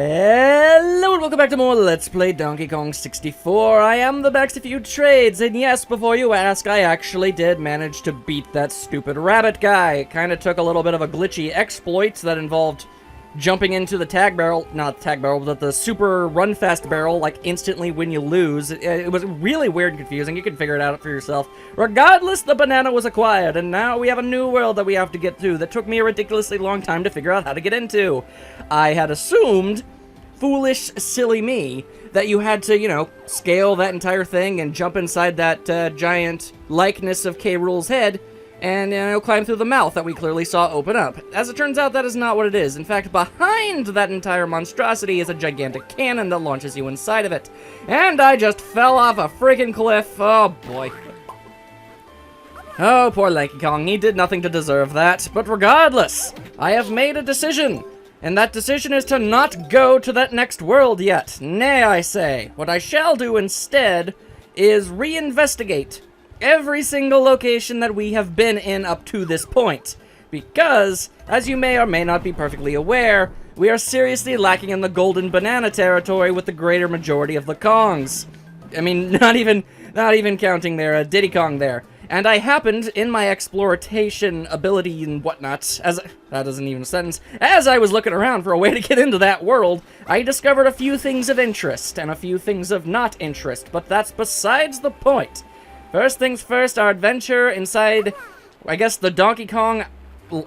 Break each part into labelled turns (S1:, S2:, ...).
S1: Hello and welcome back to more Let's Play Donkey Kong 64. I am the Bax a Few Trades, and yes, before you ask, I actually did manage to beat that stupid rabbit guy. It kind of took a little bit of a glitchy exploit that involved jumping into the tag barrel, not tag barrel, but the super run fast barrel, like instantly when you lose. It was really weird and confusing. You can figure it out for yourself. Regardless, the banana was acquired, and now we have a new world that we have to get through that took me a ridiculously long time to figure out how to get into. I had assumed, foolish, silly me, that you had to, you know, scale that entire thing and jump inside that giant likeness of K. Rool's head and, you know, climb through the mouth that we clearly saw open up. As it turns out, that is not what it is. In fact, behind that entire monstrosity is a gigantic cannon that launches you inside of it. And I just fell off a freaking cliff. Oh, boy. Oh, poor Lanky Kong. He did nothing to deserve that. But regardless, I have made a decision. And that decision is to not go to that next world yet. Nay, I say. What I shall do instead is reinvestigate every single location that we have been in up to this point. Because, as you may or may not be perfectly aware, we are seriously lacking in the Golden Banana territory with the greater majority of the Kongs. I mean, not even counting their Diddy Kong there. And I happened, in my exploration ability and whatnot, that isn't even a sentence, as I was looking around for a way to get into that world, I discovered a few things of interest, and a few things of not interest, but that's besides the point. First things first, our adventure inside, I guess, the Donkey Kong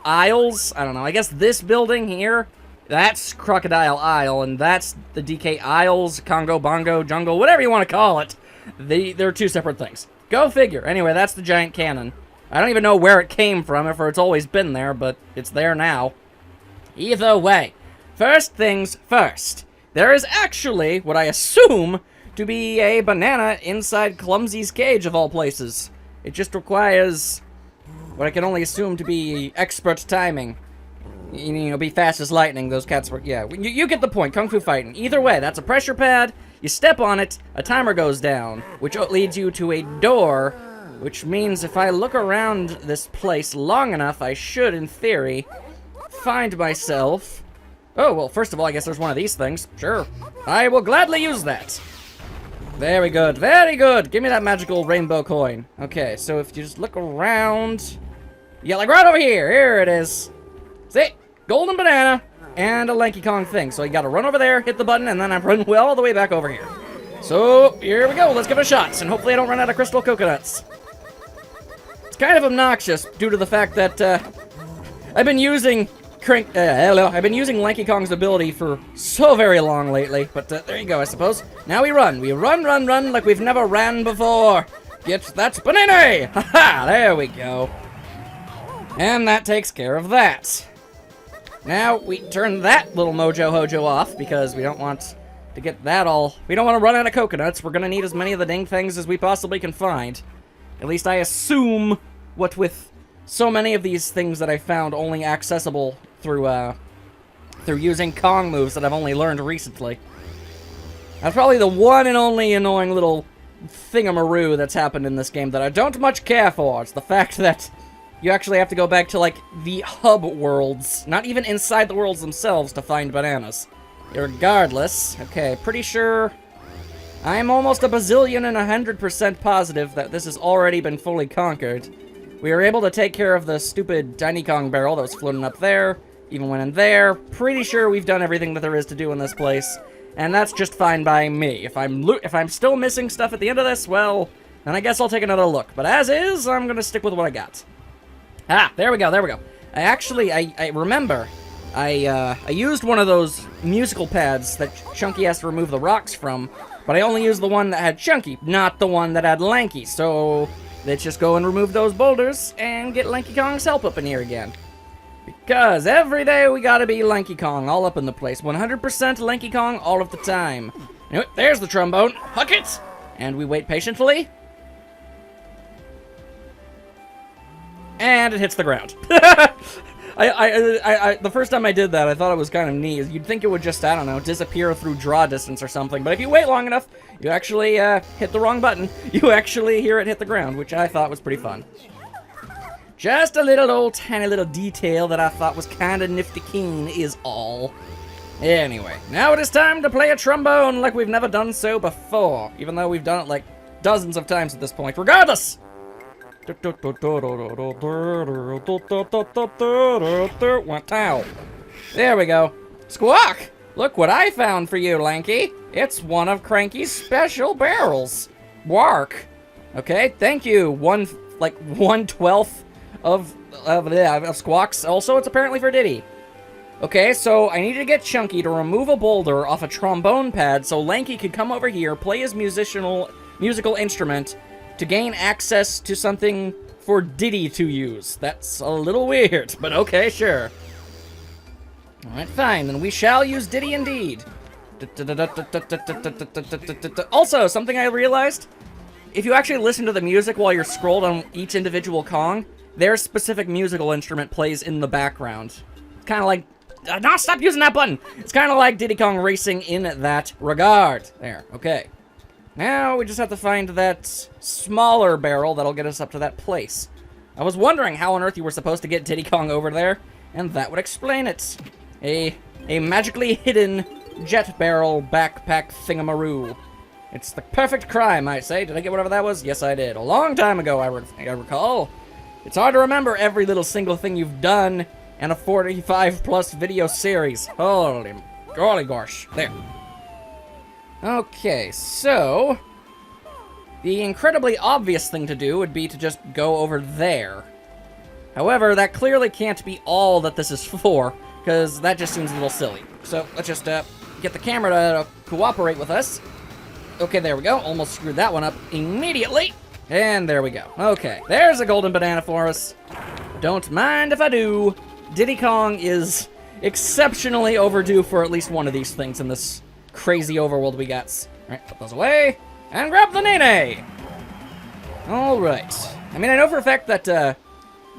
S1: Isles? I don't know, I guess this building here, that's Crocodile Isle, and that's the DK Isles, Congo, Bongo, Jungle, whatever you want to call it. They're two separate things. Go figure. Anyway, that's the giant cannon. I don't even know where it came from, if it's always been there, but it's there now. Either way, first things first. There is actually what I assume to be a banana inside Clumsy's cage, of all places. It just requires what I can only assume to be expert timing. You know, be fast as lightning, those cats were, yeah. You get the point, Kung Fu fighting. Either way, that's a pressure pad. You step on it, a timer goes down, which leads you to a door, which means if I look around this place long enough, I should, in theory, find myself... Oh, well, first of all, I guess there's one of these things. Sure. I will gladly use that. Very good, very good. Give me that magical rainbow coin. Okay, so if you just look around... Yeah, like right over here. Here it is. See? Golden banana. And a Lanky Kong thing. So you gotta run over there, hit the button, and then I'm running all the way back over here. So, here we go. Let's give it a shot. And hopefully I don't run out of crystal coconuts. It's kind of obnoxious due to the fact that, I've been using Lanky Kong's ability for so very long lately. But, there you go, I suppose. Now we run. We run like we've never ran before. That's banana! Haha! There we go. And that takes care of that. Now, we turn that little mojo hojo off, because we don't want to get that all... We don't want to run out of coconuts. We're going to need as many of the dang things as we possibly can find. At least I assume, what with so many of these things that I found only accessible through using Kong moves that I've only learned recently. That's probably the one and only annoying little thingamaroo that's happened in this game that I don't much care for. It's the fact that you actually have to go back to, like, the hub worlds, not even inside the worlds themselves, to find bananas. Regardless, okay, pretty sure I'm almost a bazillion and 100% positive that this has already been fully conquered. We were able to take care of the stupid Tiny Kong barrel that was floating up there, even went in there. Pretty sure we've done everything that there is to do in this place, and that's just fine by me. If I'm still missing stuff at the end of this, well, then I guess I'll take another look. But as is, I'm gonna stick with what I got. Ah, there we go, there we go. I remember, I used one of those musical pads that Chunky has to remove the rocks from, but I only used the one that had Chunky, not the one that had Lanky, so let's just go and remove those boulders and get Lanky Kong's help up in here again. Because every day we gotta be Lanky Kong all up in the place, 100% Lanky Kong all of the time. Anyway, there's the trombone, huck it! And we wait patiently. And it hits the ground. The first time I did that, I thought it was kind of neat. You'd think it would just, I don't know, disappear through draw distance or something. But if you wait long enough, you actually hit the wrong button. You actually hear it hit the ground, which I thought was pretty fun. Just a little old tiny little detail that I thought was kind of nifty keen is all. Anyway, now it is time to play a trombone like we've never done so before, even though we've done it like dozens of times at this point. Regardless! Wow. There we go. Squawk! Look what I found for you, Lanky. It's one of Cranky's special barrels. Bark. Okay, thank you. 1/12 of Squawks. Also, it's apparently for Diddy. Okay, so I need to get Chunky to remove a boulder off a trombone pad so Lanky could come over here, play his musical instrument, to gain access to something for Diddy to use. That's a little weird, but okay, sure. Alright, fine, then we shall use Diddy indeed. Also, something I realized, if you actually listen to the music while you're scrolled on each individual Kong, their specific musical instrument plays in the background. It's kind of like... no, stop using that button! It's kind of like Diddy Kong Racing in that regard. There, okay. Now we just have to find that smaller barrel that'll get us up to that place. I was wondering how on earth you were supposed to get Diddy Kong over there, and that would explain it. A magically hidden jet barrel backpack thingamaroo. It's the perfect crime, I say. Did I get whatever that was? Yes, I did. A long time ago, I recall. It's hard to remember every little single thing you've done in a 45-plus video series. Holy gosh. There. Okay, so... the incredibly obvious thing to do would be to just go over there. However, that clearly can't be all that this is for, because that just seems a little silly. So, let's just get the camera to cooperate with us. Okay, there we go. Almost screwed that one up immediately. And there we go. Okay, there's a golden banana for us. Don't mind if I do. Diddy Kong is exceptionally overdue for at least one of these things in this crazy overworld we got. Alright, put those away. And grab the Nene! Alright. I mean, I know for a fact that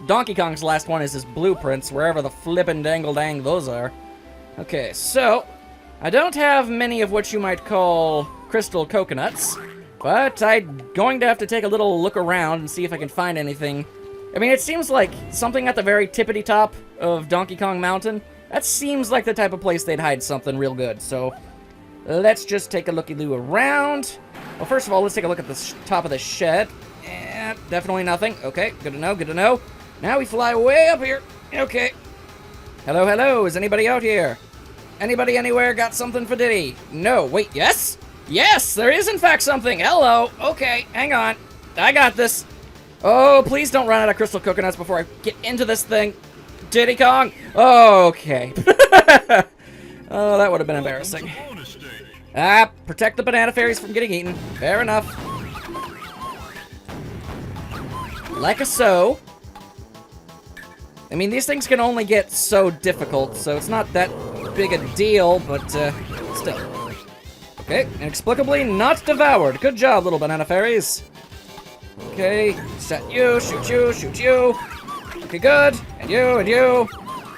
S1: Donkey Kong's last one is his blueprints, wherever the flippin' dangle-dang those are. Okay, so... I don't have many of what you might call crystal coconuts, but I'm going to have to take a little look around and see if I can find anything. I mean, it seems like something at the very tippity-top of Donkey Kong Mountain. That seems like the type of place they'd hide something real good, so... let's just take a looky-loo around. Well, first of all, let's take a look at the top of the shed. Definitely nothing. Okay, good to know, good to know. Now we fly way up here. Okay. Hello, hello, is anybody out here? Anybody anywhere got something for Diddy? No, wait, yes? Yes, there is in fact something. Hello. Okay, hang on. I got this. Oh, please don't run out of crystal coconuts before I get into this thing. Diddy Kong. Okay. Oh, that would have been embarrassing. Protect the banana fairies from getting eaten. Fair enough. Like a so. I mean, these things can only get so difficult, so it's not that big a deal, but still. Okay, inexplicably not devoured. Good job, little banana fairies. Okay, set you, shoot you, shoot you. Okay, good. And you, and you.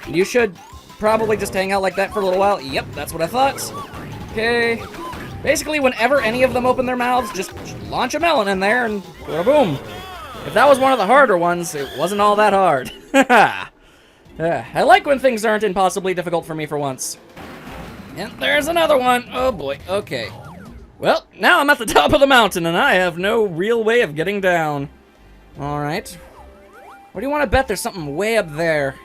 S1: And you should probably just hang out like that for a little while. Yep, that's what I thought. Okay. Basically, whenever any of them open their mouths, just launch a melon in there and boom. If that was one of the harder ones, it wasn't all that hard. I like when things aren't impossibly difficult for me for once. And there's another one. Oh boy, okay. Well, now I'm at the top of the mountain and I have no real way of getting down. Alright. What do you want to bet there's something way up there?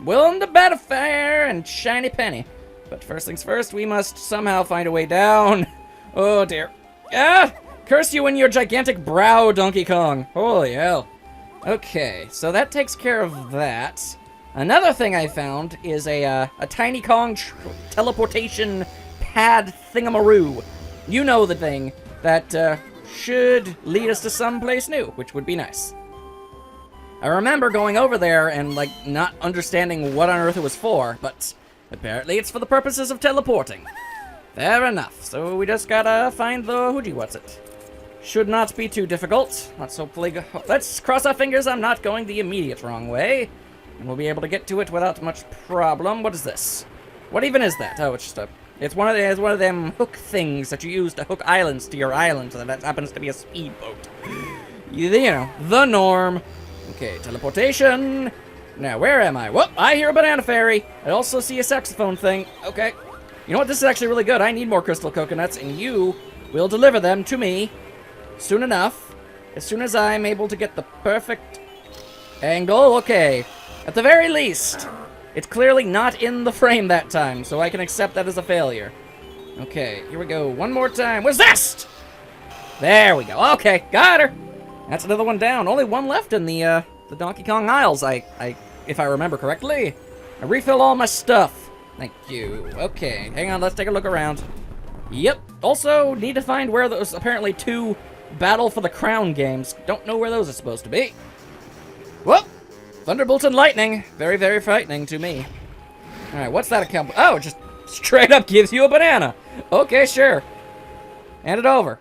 S1: Willing to bet a fair and shiny penny. But first things first, we must somehow find a way down. Oh dear. Ah! Curse you and your gigantic brow, Donkey Kong. Holy hell. Okay, so that takes care of that. Another thing I found is a Tiny Kong teleportation pad thingamaroo. You know the thing that should lead us to someplace new, which would be nice. I remember going over there and, like, not understanding what on earth it was for, but apparently it's for the purposes of teleporting. Fair enough. So we just gotta find the what's-it. Should not be too difficult. Let's hopefully let's cross our fingers I'm not going the immediate wrong way. And we'll be able to get to it without much problem. What is this? What even is that? Oh, it's just a... It's one of them hook things that you use to hook islands to your island, so that happens to be a speedboat. You know, the norm. Okay, teleportation. Now, where am I? Whoop, I hear a banana fairy. I also see a saxophone thing. Okay. You know what? This is actually really good. I need more crystal coconuts, and you will deliver them to me soon enough. As soon as I'm able to get the perfect angle. Okay. At the very least, it's clearly not in the frame that time, so I can accept that as a failure. Okay, here we go. One more time. Resist! There we go. Okay, got her. That's another one down. Only one left in the Donkey Kong Isles, if I remember correctly. I refill all my stuff. Thank you. Okay, hang on. Let's take a look around. Yep. Also, need to find where those apparently 2 Battle for the Crown games. Don't know where those are supposed to be. Whoop! Thunderbolt and lightning. Very, very frightening to me. Alright, what's that account? Oh, it just straight up gives you a banana. Okay, sure. Hand it over.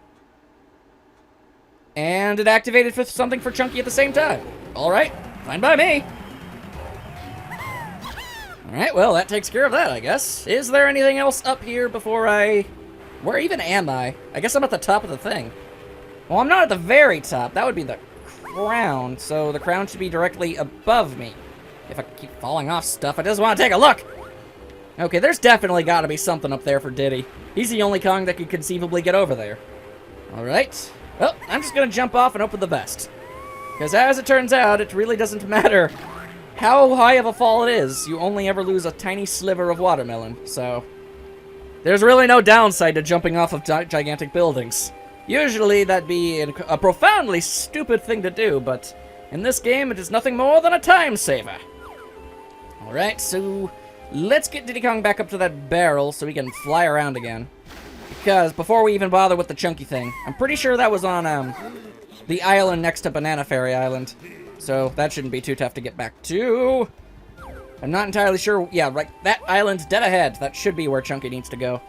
S1: And it activated for something for Chunky at the same time. Alright, fine by me. Alright, well, that takes care of that, I guess. Is there anything else up here before I... Where even am I? I guess I'm at the top of the thing. Well, I'm not at the very top. That would be the crown, so the crown should be directly above me. If I keep falling off stuff, I just want to take a look. Okay, there's definitely got to be something up there for Diddy. He's the only Kong that could conceivably get over there. Alright. Well, I'm just going to jump off and open the vest. Because as it turns out, it really doesn't matter how high of a fall it is. You only ever lose a tiny sliver of watermelon, so... There's really no downside to jumping off of gigantic buildings. Usually that'd be a profoundly stupid thing to do, but in this game it is nothing more than a time saver. Alright, so let's get Diddy Kong back up to that barrel so we can fly around again. Because before we even bother with the chunky thing, I'm pretty sure that was on the island next to Banana Fairy Island. So that shouldn't be too tough to get back to. I'm not entirely sure. Yeah, right. That island's dead ahead. That should be where Chunky needs to go.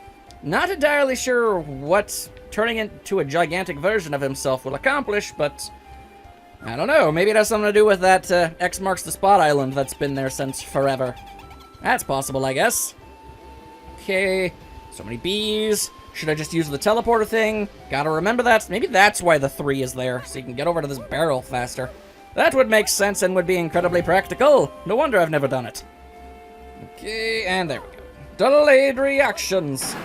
S1: Not entirely sure what turning into a gigantic version of himself will accomplish, but I don't know. Maybe it has something to do with that X marks the spot island that's been there since forever. That's possible, I guess. Okay. So many bees. Should I just use the teleporter thing? Gotta remember that. Maybe that's why the 3 is there, so you can get over to this barrel faster. That would make sense and would be incredibly practical. No wonder I've never done it. Okay, and there we go. Delayed reactions.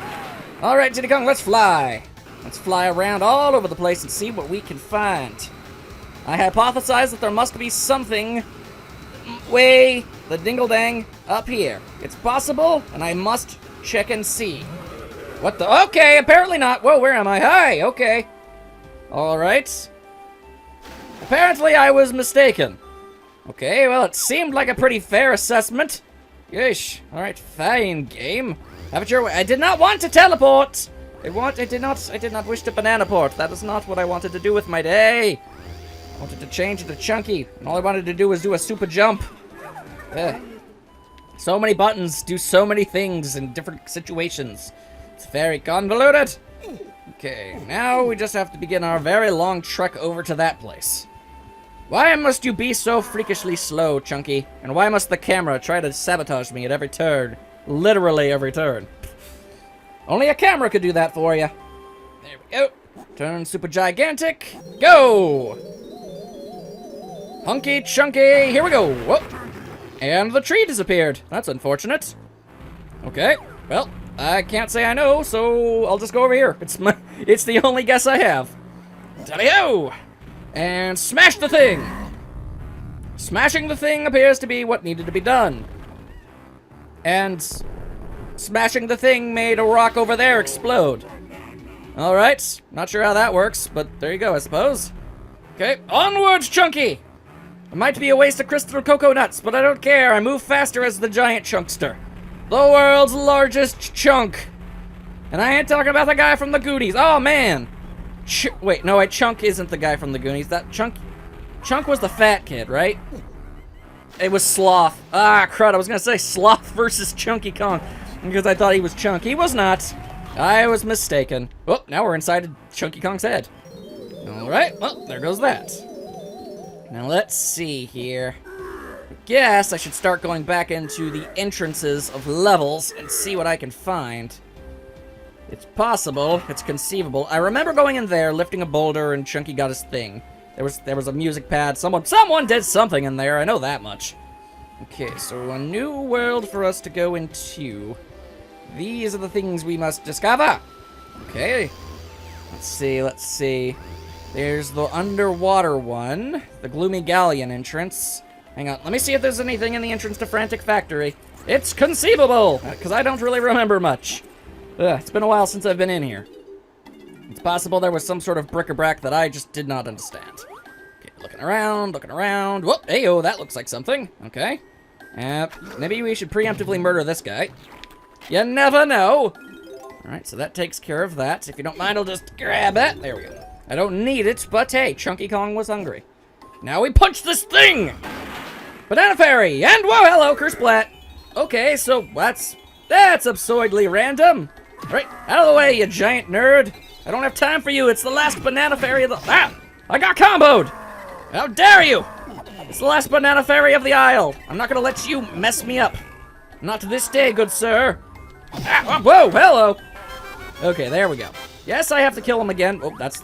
S1: Alright, Diddy Kong, let's fly. Let's fly around all over the place and see what we can find. I hypothesize that there must be something way the dingle-dang up here. It's possible, and I must check and see. What the? Okay, apparently not. Whoa, where am I? Hi, okay. Alright. Apparently I was mistaken. Okay, well, it seemed like a pretty fair assessment. Yeesh. Alright, fine, game. Have it your way. I did not want to teleport. I did not wish to banana port. That is not what I wanted to do with my day. I wanted to change it to Chunky, and all I wanted to do was do a super jump. So many buttons do so many things in different situations. It's very convoluted. Okay, now we just have to begin our very long trek over to that place. Why must you be so freakishly slow, Chunky? And why must the camera try to sabotage me at every turn? Literally every turn. Only a camera could do that for you. There we go. Turn super gigantic. Go! Hunky Chunky. Here we go. Whoop. And the tree disappeared. That's unfortunate. Okay. Well, I can't say I know, so I'll just go over here. It's the only guess I have. Tally-ho! And smash the thing! Smashing the thing appears to be what needed to be done. And smashing the thing made a rock over there explode. Alright, not sure how that works, but there you go, I suppose. Okay, onwards, Chunky! It might be a waste of crystal cocoa nuts, but I don't care. I move faster as the giant chunkster. The world's largest chunk. And I ain't talking about the guy from the Goonies. Oh, man. Wait, no, Chunk isn't the guy from the Goonies. That Chunk was the fat kid, right? It was Sloth. Ah, crud. I was going to say Sloth versus Chunky Kong because I thought he was Chunk. He was not. I was mistaken. Oh, now we're inside Chunky Kong's head. All right. Well, there goes that. Now, let's see here. I guess I should start going back into the entrances of levels and see what I can find. It's possible. It's conceivable. I remember going in there, lifting a boulder, and Chunky got his thing. There was a music pad. Someone did something in there. I know that much. Okay, so a new world for us to go into. These are the things we must discover. Okay. Let's see. There's the underwater one. The Gloomy Galleon entrance. Hang on, let me see if there's anything in the entrance to Frantic Factory. It's conceivable, because I don't really remember much. It's been a while since I've been in here. It's possible there was some sort of bric-a-brac that I just did not understand. Okay, looking around. Whoop, hey-oh, that looks like something. Okay. Maybe we should preemptively murder this guy. You never know. Alright, so that takes care of that. If you don't mind, I'll just grab it. There we go. I don't need it, but hey, Chunky Kong was hungry. Now we punch this thing! Banana Fairy! And whoa, hello, Kersplat! Okay, so that's absurdly random. Right, out of the way, you giant nerd. I don't have time for you. It's the last Banana Fairy of the... Ah! I got comboed! How dare you! It's the last Banana Fairy of the Isle. I'm not gonna let you mess me up. Not to this day, good sir. Ah, whoa, hello! Okay, there we go. Yes, I have to kill him again. Oh, that's...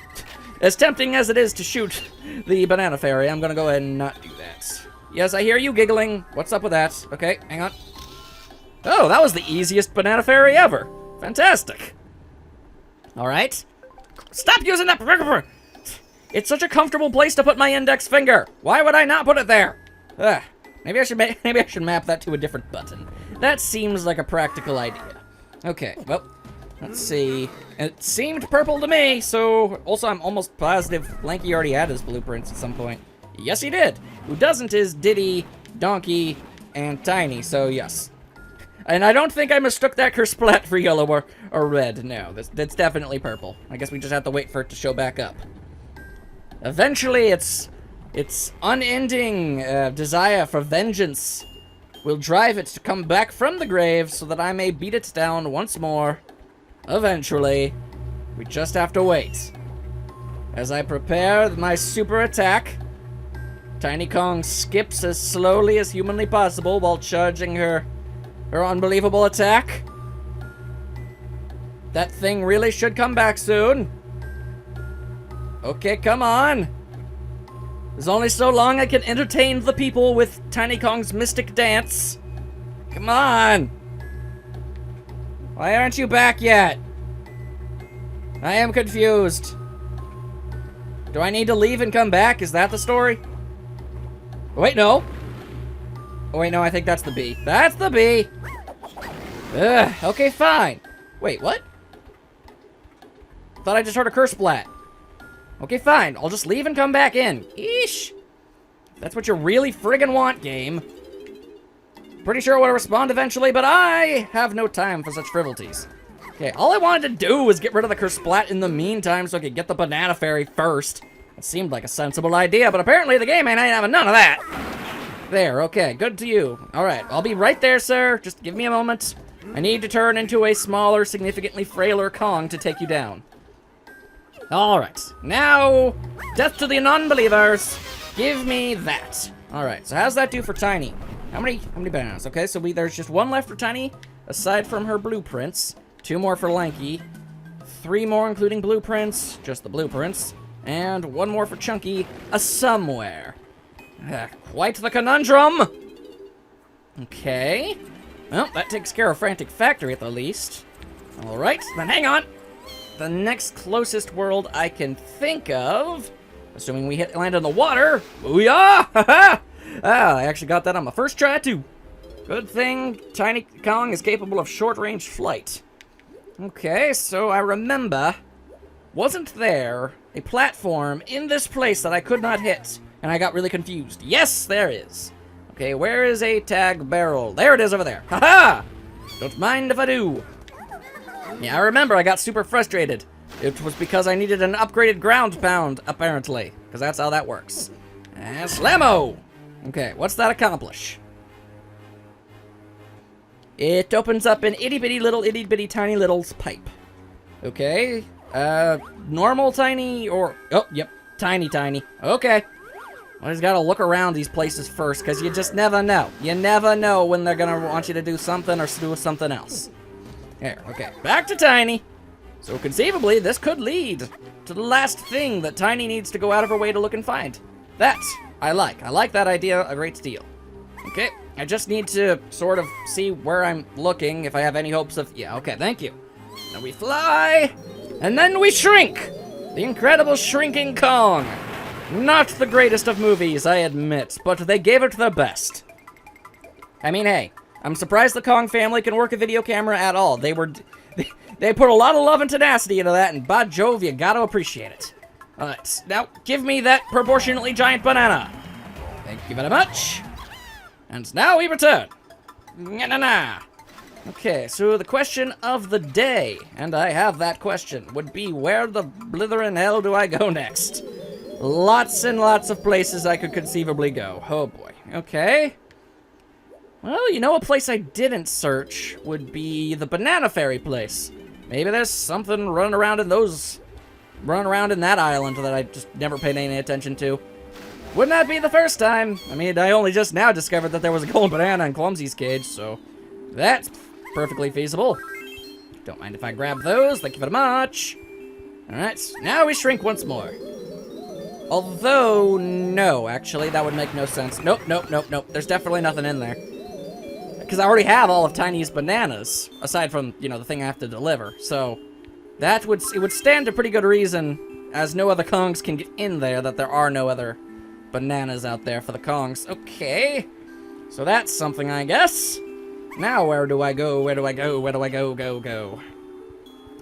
S1: As tempting as it is to shoot the Banana Fairy, I'm gonna go ahead and not do that. Yes, I hear you giggling. What's up with that? Okay, hang on. Oh, that was the easiest Banana Fairy ever. Fantastic. Alright. Stop using that... It's such a comfortable place to put my index finger. Why would I not put it there? Maybe I should map that to a different button. That seems like a practical idea. Okay, well, let's see. It seemed purple to me, so... Also, I'm almost positive Lanky already had his blueprints at some point. Yes, he did. Who doesn't is Diddy, Donkey, and Tiny, so yes. And I don't think I mistook that Kersplat for yellow or red. No, that's definitely purple. I guess we just have to wait for it to show back up. Eventually, its unending desire for vengeance will drive it to come back from the grave so that I may beat it down once more. Eventually. We just have to wait. As I prepare my super attack, Tiny Kong skips as slowly as humanly possible while charging her unbelievable attack. That thing really should come back soon. Okay, come on. There's only so long I can entertain the people with Tiny Kong's mystic dance. Come on. Why aren't you back yet? I am confused. Do I need to leave and come back? Is that the story? Wait, no. Oh, wait, no, I think that's the B. That's the B. Ugh, okay, fine. Wait, what? Thought I just heard a Kersplat. Okay, fine. I'll just leave and come back in. Eesh. That's what you really friggin' want, game. Pretty sure it would respond eventually, but I have no time for such frivolities. Okay, all I wanted to do was get rid of the Kersplat in the meantime so I could get the Banana Fairy first. It seemed like a sensible idea, but apparently the game ain't having none of that. There, okay, good to you. Alright, I'll be right there, sir. Just give me a moment. I need to turn into a smaller, significantly frailer Kong to take you down. Alright, now, death to the non-believers. Give me that. Alright, so how's that do for Tiny? How many bananas? Okay, so there's just one left for Tiny, aside from her blueprints. 2 more for Lanky. 3 more including blueprints, just the blueprints. And 1 more for Chunky, somewhere. Quite the conundrum! Okay. Well, that takes care of Frantic Factory at the least. Alright, then hang on. The next closest world I can think of, assuming we land in the water. Booyah! Haha! I actually got that on my first try, too. Good thing Tiny Kong is capable of short-range flight. Okay, so I remember, wasn't there a platform in this place that I could not hit? And I got really confused. Yes, there is. Okay, where is a tag barrel? There it is over there. Haha! Don't mind if I do. Yeah, I remember I got super frustrated. It was because I needed an upgraded ground pound, apparently. Because that's how that works. And Slammo! Okay, what's that accomplish? It opens up an itty-bitty tiny little pipe. Okay. Normal tiny or... Oh, yep. Tiny. Okay. I just gotta look around these places first, because you just never know. You never know when they're gonna want you to do something or do something else. There, okay. Back to Tiny. So conceivably, this could lead to the last thing that Tiny needs to go out of her way to look and find. That, I like. I like that idea a great deal. Okay, I just need to sort of see where I'm looking, if I have any hopes of... Yeah, okay, thank you. Now we fly, and then we shrink! The incredible shrinking Kong. Not the greatest of movies, I admit, but they gave it their best. I mean, hey, I'm surprised the Kong family can work a video camera at all. They put a lot of love and tenacity into that, and by Jove, you gotta appreciate it. Alright, now give me that proportionately giant banana. Thank you very much. And now we return. Na-na-na. Okay, so the question of the day, and I have that question, would be where the blithering hell do I go next? Lots and lots of places I could conceivably go. Oh boy. Okay. Well, you know, a place I didn't search would be the Banana Ferry place. Maybe there's something running around in that island that I just never paid any attention to. Wouldn't that be the first time? I mean, I only just now discovered that there was a gold banana in Clumsy's cage, so that's perfectly feasible. Don't mind if I grab those. Thank you very much. Alright, now we shrink once more. Although, no, actually, that would make no sense. Nope, nope, nope, nope. There's definitely nothing in there. Because I already have all of Tiny's bananas, aside from, you know, the thing I have to deliver. So, it would stand to pretty good reason, as no other Kongs can get in there, that there are no other bananas out there for the Kongs. Okay. So that's something, I guess. Now where do I go? Where do I go? Where do I go?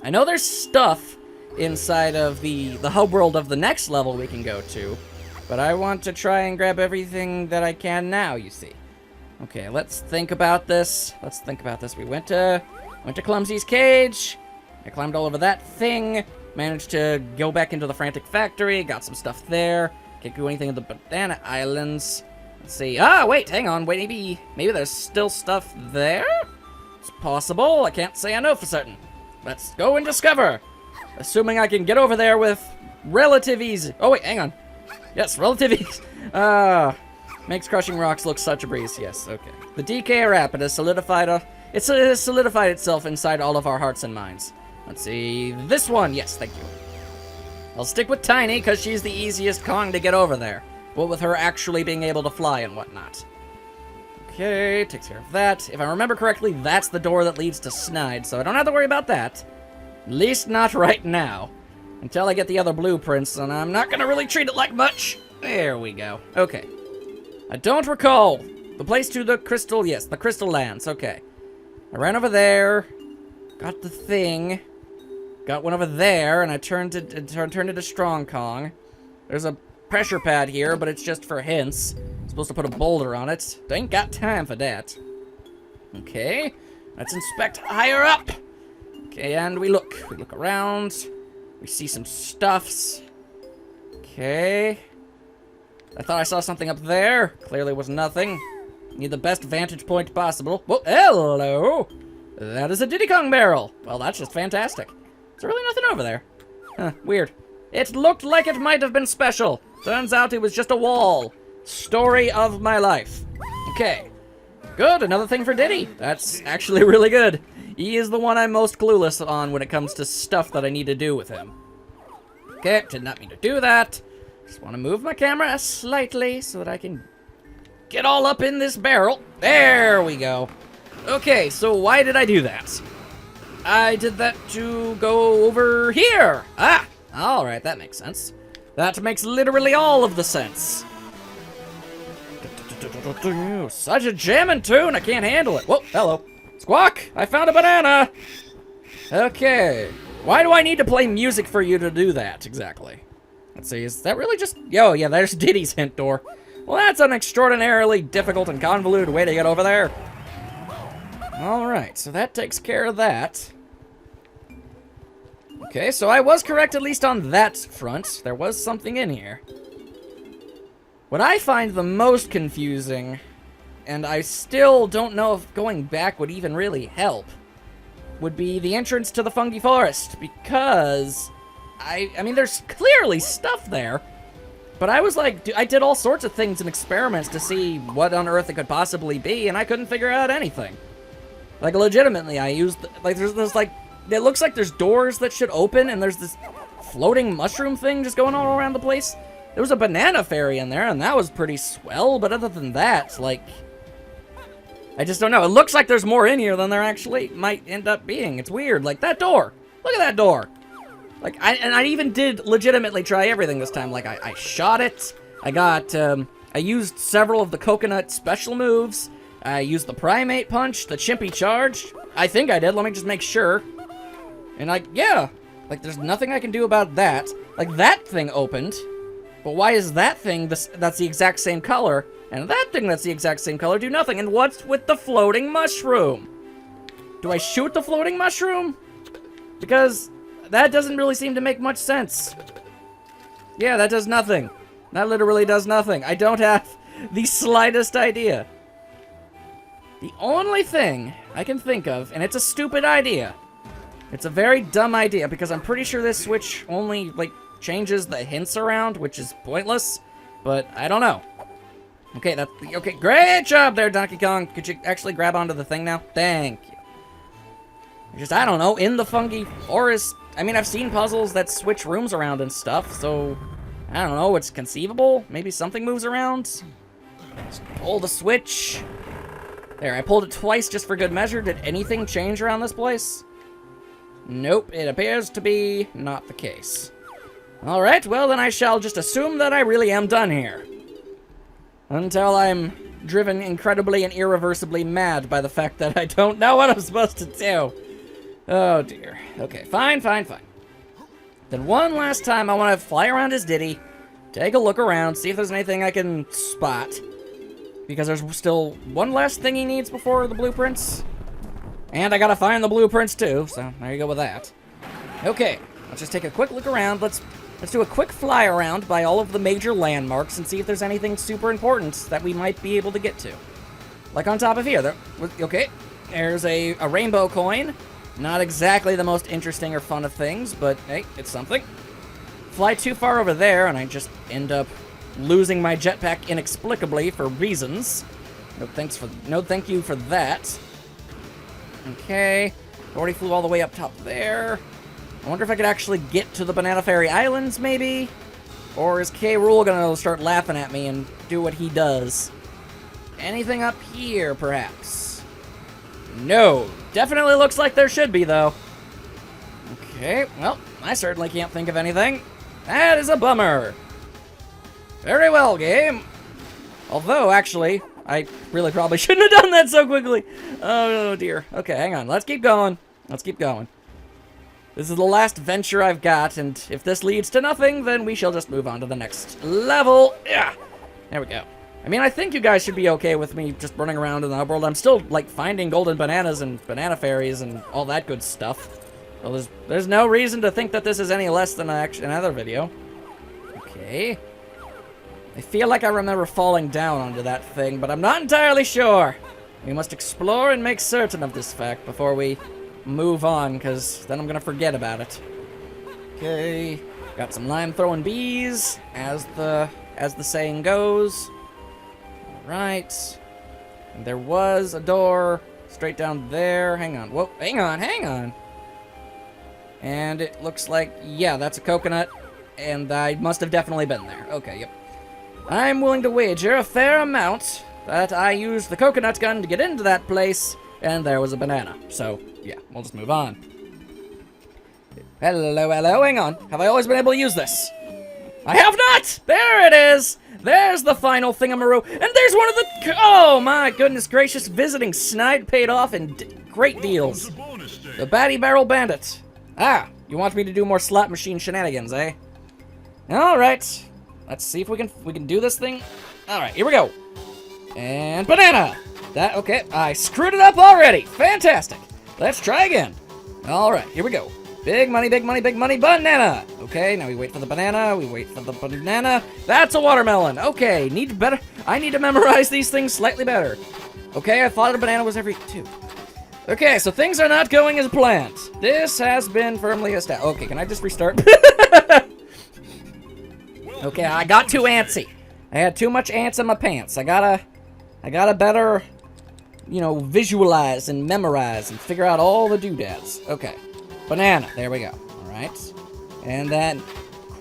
S1: I know there's stuff inside of the hub world of the next level we can go to, but I want to try and grab everything that I can now, you see. Okay, let's think about this. We went to Clumsy's cage. I climbed all over that thing. Managed to go back into the Frantic factory. Got some stuff there. Can't do anything at the Banana Islands. Let's see. Ah, wait, hang on. Wait, maybe there's still stuff there? It's possible. I can't say I know for certain. Let's go and discover. Assuming I can get over there with relative ease. Oh, wait, hang on. Yes, relative ease. Makes crushing rocks look such a breeze. Yes, okay. The DK Rapid has solidified itself inside all of our hearts and minds. Let's see. This one. Yes, thank you. I'll stick with Tiny, because she's the easiest Kong to get over there. Well, with her actually being able to fly and whatnot. Okay, takes care of that. If I remember correctly, that's the door that leads to Snide, so I don't have to worry about that. At least not right now. Until I get the other blueprints, and I'm not going to really treat it like much. There we go. Okay. I don't recall. The place to the crystal, yes, the crystal lands, okay. I ran over there, got the thing, got one over there, and I turned it into Strong Kong. There's a pressure pad here, but it's just for hints. I'm supposed to put a boulder on it. Ain't got time for that. Okay, let's inspect higher up. Okay, and we look around. We see some stuffs. Okay. I thought I saw something up there. Clearly was nothing. Need the best vantage point possible. Whoa, hello! That is a Diddy Kong barrel. Well, that's just fantastic. There's really nothing over there. Huh, weird. It looked like it might have been special. Turns out it was just a wall. Story of my life. Okay. Good, another thing for Diddy. That's actually really good. He is the one I'm most clueless on when it comes to stuff that I need to do with him. Okay, did not mean to do that. Just want to move my camera slightly so that I can get all up in this barrel. There we go. Okay, so why did I do that? I did that to go over here. Ah, alright, that makes sense. That makes literally all of the sense. Such a jammin' tune, I can't handle it. Whoa, hello. Squawk, I found a banana. Okay. Why do I need to play music for you to do that, exactly? Let's see, is that really just... Yo, yeah, there's Diddy's hint door. Well, that's an extraordinarily difficult and convoluted way to get over there. Alright, so that takes care of that. Okay, so I was correct at least on that front. There was something in here. What I find the most confusing, and I still don't know if going back would even really help, would be the entrance to the Fungi Forest, because... I mean, there's clearly stuff there, but I was like, I did all sorts of things and experiments to see what on earth it could possibly be, and I couldn't figure out anything. Like, legitimately, I used, like, there's like, it looks like there's doors that should open, and there's this floating mushroom thing just going all around the place. There was a banana fairy in there, and that was pretty swell, but other than that, like, I just don't know. It looks like there's more in here than there actually might end up being. It's weird. Like, that door. Look at that door. Like, I even did legitimately try everything this time. Like, I shot it. I used several of the coconut special moves. I used the primate punch, the chimpy charge. I think I did. Let me just make sure. And, like, yeah. Like, there's nothing I can do about that. Like, that thing opened. But why is that thing that's the exact same color, and that thing that's the exact same color do nothing? And what's with the floating mushroom? Do I shoot the floating mushroom? Because that doesn't really seem to make much sense. Yeah, that does nothing. That literally does nothing. I don't have the slightest idea. The only thing I can think of, and it's a stupid idea. It's a very dumb idea, because I'm pretty sure this switch only, like, changes the hints around, which is pointless, but I don't know. Okay, okay, great job there, Donkey Kong. Could you actually grab onto the thing now? Thank you. Just, I don't know, in the funky forest. I mean, I've seen puzzles that switch rooms around and stuff, so I don't know, it's conceivable. Maybe something moves around. Just pull the switch. There, I pulled it twice just for good measure. Did anything change around this place? Nope, it appears to be not the case. Alright, well then I shall just assume that I really am done here. Until I'm driven incredibly and irreversibly mad by the fact that I don't know what I'm supposed to do. Oh dear. Okay, fine. Then one last time I want to fly around his ditty, take a look around, see if there's anything I can spot. Because there's still one last thing he needs before the blueprints. And I gotta find the blueprints too, so there you go with that. Okay, let's just take a quick look around. Let's do a quick fly around by all of the major landmarks and see if there's anything super important that we might be able to get to. Like on top of here. Okay, there's a rainbow coin. Not exactly the most interesting or fun of things, but hey, it's something. Fly too far over there and I just end up losing my jetpack inexplicably for reasons. No thank you for that. Okay, already flew all the way up top there. I wonder if I could actually get to the Banana Fairy Islands, maybe? Or is K. Rool gonna start laughing at me and do what he does? Anything up here, perhaps? No. Definitely looks like there should be, though. Okay, well, I certainly can't think of anything. That is a bummer. Very well, game. Although, actually, I really probably shouldn't have done that so quickly. Oh, dear. Okay, hang on. Let's keep going. This is the last venture I've got, and if this leads to nothing, then we shall just move on to the next level. Yeah, there we go. I mean, I think you guys should be okay with me just running around in the overworld. I'm still, like, finding golden bananas and banana fairies and all that good stuff. So there's no reason to think that this is any less than another video. Okay. I feel like I remember falling down onto that thing, but I'm not entirely sure. We must explore and make certain of this fact before we move on, because then I'm gonna forget about it. Okay, got some lime throwing bees, as the saying goes. All right, and there was a door straight down there. Hang on, whoa, hang on. And it looks like, yeah, that's a coconut, and I must have definitely been there. Okay, yep. I'm willing to wager a fair amount that I used the coconut gun to get into that place, and there was a banana. So, yeah, we'll just move on. Hello, hang on. Have I always been able to use this? I have not! There it is! There's the final thingamaroo, and there's one of the... Oh, my goodness gracious, visiting Snide paid off in great deals. The Batty Barrel Bandit. Ah, you want me to do more slot machine shenanigans, eh? Alright. Let's see if we can do this thing. Alright, here we go. And banana! Okay, I screwed it up already. Fantastic. Let's try again. All right, here we go. Big money, banana. Okay, now we wait for the banana. That's a watermelon. Okay, I need to memorize these things slightly better. Okay, I thought a banana was every 2. Okay, so things are not going as planned. This has been firmly established. Okay, can I just restart? Okay, I got too antsy. I had too much ants in my pants. I gotta better, you know, visualize and memorize and figure out all the doodads. Okay. Banana. There we go. All right. And then...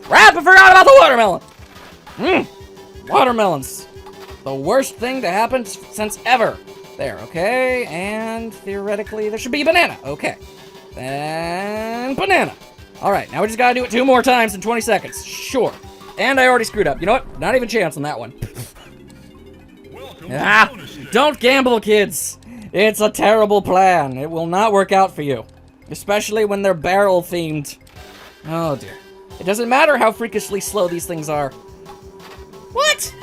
S1: Crap! I forgot about the watermelon! Watermelons. The worst thing to happen since ever. There, okay, and theoretically there should be banana. Okay. And banana. Alright, now we just gotta do it 2 more times in 20 seconds. Sure. And I already screwed up. You know what? Not even a chance on that one. Don't gamble, kids. It's a terrible plan. It will not work out for you. Especially when they're barrel-themed. Oh, dear. It doesn't matter how freakishly slow these things are. What?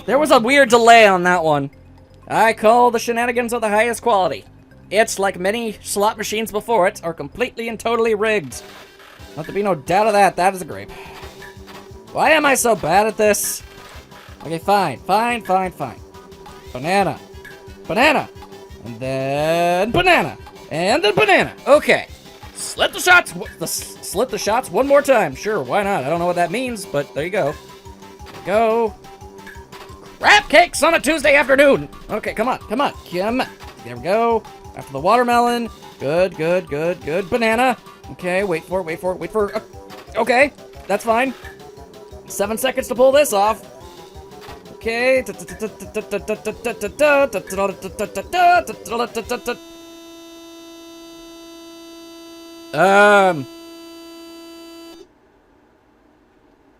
S1: There was a weird delay on that one. I call the shenanigans of the highest quality. It's, like many slot machines before it, are completely and totally rigged. Not to be no doubt of that. That is a grape. Why am I so bad at this? Okay, fine. Banana. Banana. And then banana. And then banana. Okay. Slit the shots. Slit the shots one more time. Sure, why not? I don't know what that means, but there you go. Go. Crab cakes on a Tuesday afternoon. Okay, come on. There we go. After the watermelon. Good. Banana. Okay, wait for it. Okay, that's fine. 7 seconds to pull this off. Okay.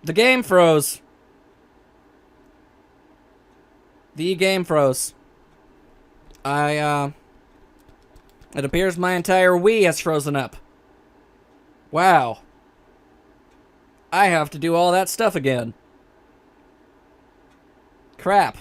S1: The game froze. The game froze. It appears my entire Wii has frozen up. Wow. I have to do all that stuff again. Crap.